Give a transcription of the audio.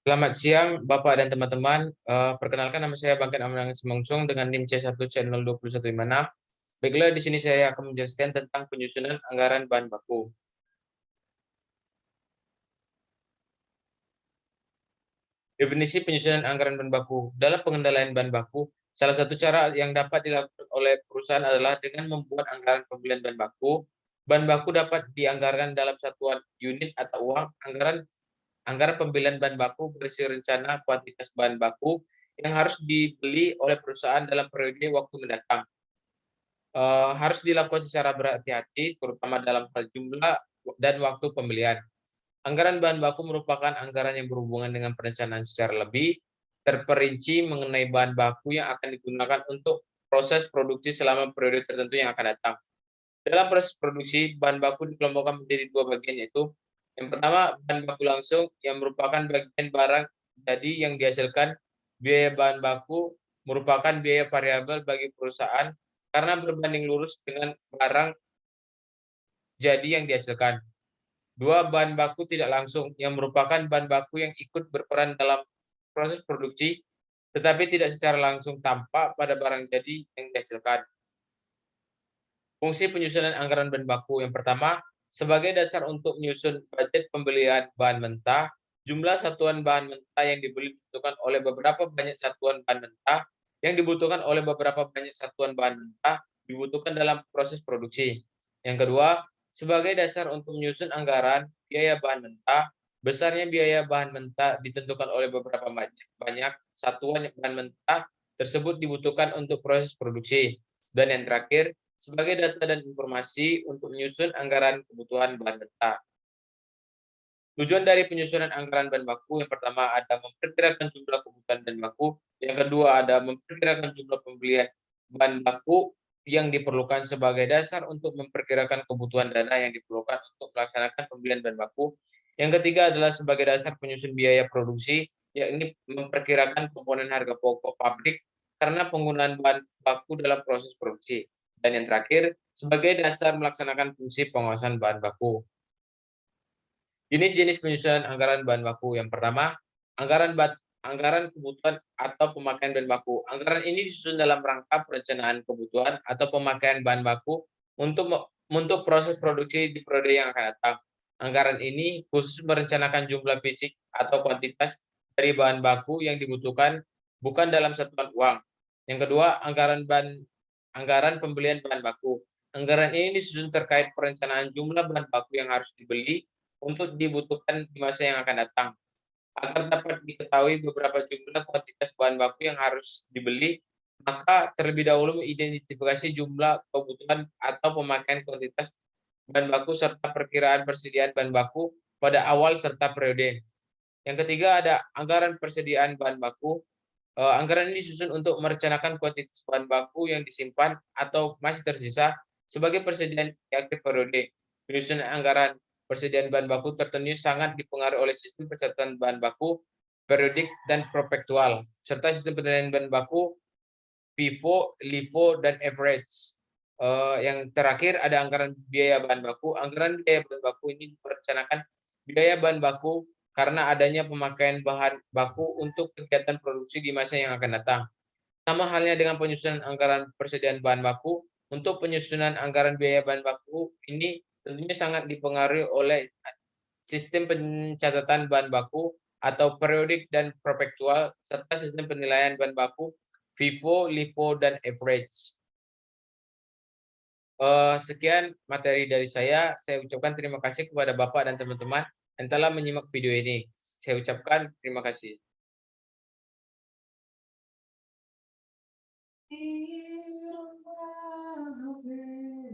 Selamat siang, Bapak dan teman-teman. Perkenalkan nama saya Bangkit Amanang Semongsong dengan NIM C1 channel 2156. Baiklah, di sini saya akan menjelaskan tentang penyusunan anggaran bahan baku. Definisi penyusunan anggaran bahan baku. Dalam pengendalian bahan baku, salah satu cara yang dapat dilakukan oleh perusahaan adalah dengan membuat anggaran pembelian bahan baku. Bahan baku dapat dianggarkan dalam satuan unit atau uang. Anggaran pembelian bahan baku berisi rencana kuantitas bahan baku yang harus dibeli oleh perusahaan dalam periode waktu mendatang. Harus dilakukan secara berhati-hati, terutama dalam hal jumlah dan waktu pembelian. Anggaran bahan baku merupakan anggaran yang berhubungan dengan perencanaan secara lebih terperinci mengenai bahan baku yang akan digunakan untuk proses produksi selama periode tertentu yang akan datang. Dalam proses produksi, bahan baku dikelompokkan menjadi dua bagian, yaitu yang pertama, bahan baku langsung yang merupakan bagian barang jadi yang dihasilkan. Biaya bahan baku merupakan biaya variabel bagi perusahaan karena berbanding lurus dengan barang jadi yang dihasilkan. Dua, bahan baku tidak langsung yang merupakan bahan baku yang ikut berperan dalam proses produksi tetapi tidak secara langsung tampak pada barang jadi yang dihasilkan. Fungsi penyusunan anggaran bahan baku yang pertama, sebagai dasar untuk menyusun budget pembelian bahan mentah, jumlah satuan bahan mentah yang dibeli dibutuhkan oleh beberapa banyak satuan bahan mentah yang dibutuhkan oleh beberapa banyak satuan bahan mentah dibutuhkan dalam proses produksi. Yang kedua, sebagai dasar untuk menyusun anggaran biaya bahan mentah, besarnya biaya bahan mentah ditentukan oleh beberapa banyak satuan bahan mentah tersebut dibutuhkan untuk proses produksi. Dan yang terakhir, sebagai data dan informasi untuk menyusun anggaran kebutuhan bahan mentah. Tujuan dari penyusunan anggaran bahan baku yang pertama ada memperkirakan jumlah kebutuhan bahan baku, yang kedua ada memperkirakan jumlah pembelian bahan baku yang diperlukan sebagai dasar untuk memperkirakan kebutuhan dana yang diperlukan untuk melaksanakan pembelian bahan baku. Yang ketiga adalah sebagai dasar penyusun biaya produksi, yakni memperkirakan komponen harga pokok pabrik karena penggunaan bahan baku dalam proses produksi. Dan yang terakhir, sebagai dasar melaksanakan fungsi pengawasan bahan baku. Jenis-jenis penyusunan anggaran bahan baku. Yang pertama, anggaran kebutuhan atau pemakaian bahan baku. Anggaran ini disusun dalam rangka perencanaan kebutuhan atau pemakaian bahan baku untuk proses produksi di periode yang akan datang. Anggaran ini khusus merencanakan jumlah fisik atau kuantitas dari bahan baku yang dibutuhkan, bukan dalam satuan uang. Yang kedua, anggaran pembelian bahan baku. Anggaran ini disusun terkait perencanaan jumlah bahan baku yang harus dibeli untuk dibutuhkan di masa yang akan datang. Agar dapat diketahui beberapa jumlah kuantitas bahan baku yang harus dibeli, maka terlebih dahulu identifikasi jumlah kebutuhan atau pemakaian kuantitas bahan baku serta perkiraan persediaan bahan baku pada awal serta periode. Yang ketiga ada anggaran persediaan bahan baku. Anggaran ini disusun untuk merencanakan kuantitas bahan baku yang disimpan atau masih tersisa sebagai persediaan di akhir periode. Penyusunan anggaran persediaan bahan baku tertentu sangat dipengaruhi oleh sistem pencatatan bahan baku, periodik, dan prospektual, serta sistem penilaian bahan baku, FIFO, LIFO, dan average. Yang terakhir ada anggaran biaya bahan baku. Anggaran biaya bahan baku ini merencanakan biaya bahan baku karena adanya pemakaian bahan baku untuk kegiatan produksi di masa yang akan datang. Sama halnya dengan penyusunan anggaran persediaan bahan baku, untuk penyusunan anggaran biaya bahan baku ini tentunya sangat dipengaruhi oleh sistem pencatatan bahan baku atau periodik dan prospektual, serta sistem penilaian bahan baku, FIFO, LIFO, dan average. Sekian materi dari saya. Saya ucapkan terima kasih kepada Bapak dan teman-teman yang telah menyimak video ini. Saya ucapkan terima kasih.